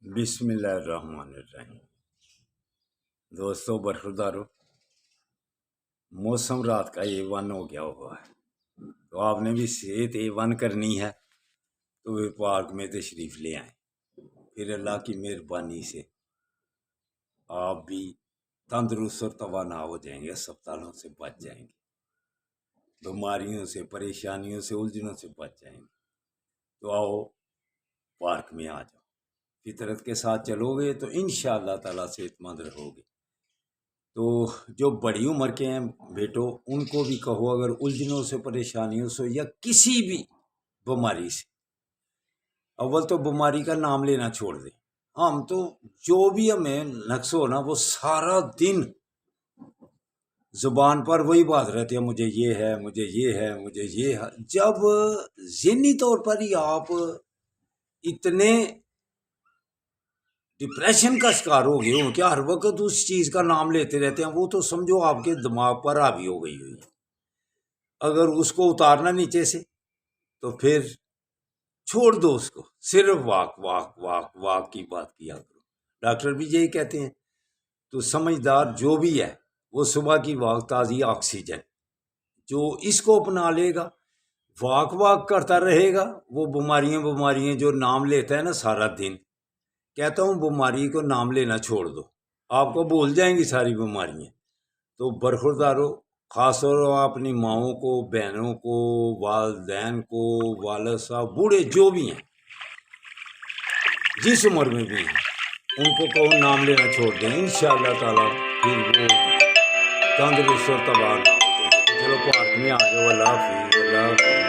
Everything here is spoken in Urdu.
بسم اللہ الرحمن الرحیم۔ دوستو برخوردارو، موسم رات کا A1 ہو گیا ہوا ہے، تو آپ نے بھی صحت A1 کرنی ہے تو وہ پارک میں تشریف لے آئیں، پھر اللہ کی مہربانی سے آپ بھی تندرست اور توانا ہو جائیں گے، اسپتالوں سے بچ جائیں گے، بیماریوں سے، پریشانیوں سے، الجھنوں سے بچ جائیں گے۔ تو آؤ پارک میں آ جاؤ، فطرت کے ساتھ چلو گے تو انشاءاللہ تعالیٰ صحت مند رہو گے۔ تو جو بڑی عمر کے ہیں بیٹو، ان کو بھی کہو اگر الجھنوں سے، پریشانیوں سے یا کسی بھی بیماری سے، اول تو بیماری کا نام لینا چھوڑ دیں۔ ہم تو جو بھی ہمیں نقص ہو نا، وہ سارا دن زبان پر وہی بات رہتی ہے، مجھے یہ ہے، مجھے یہ ہے، مجھے یہ ہے۔ جب ذہنی طور پر ہی آپ اتنے ڈپریشن کا شکار ہو گئے ہو کہ ہر وقت اس چیز کا نام لیتے رہتے ہیں، وہ تو سمجھو آپ کے دماغ پر حاوی ہو گئی ہوئی ہے۔ اگر اس کو اتارنا نیچے سے تو پھر چھوڑ دو اس کو، صرف واک واک واک واک کی بات کیا کرو۔ ڈاکٹر بھی یہی کہتے ہیں۔ تو سمجھدار جو بھی ہے وہ صبح کی واک، تازی آکسیجن، جو اس کو اپنا لے گا، واک واک کرتا رہے گا، وہ بیماریاں جو نام لیتا ہے نا سارا دن، کہتا ہوں بیماری کو نام لینا چھوڑ دو، آپ کو بھول جائیں گی ساری بیماریاں۔ تو برخوردارو، خاص طور پر اپنی ماؤں کو، بہنوں کو، والدین کو، والد صاحب، بوڑھے جو بھی ہیں، جس عمر میں بھی ہیں، ان کو کہو نام لینا چھوڑ دیں، انشاءاللہ تعالیٰ پھر وہ تندرست اور تباہ نہ ہو جائیں گے۔ چلو پارک میں آ جاؤ، اللہ حافظ، اللہ حافظ۔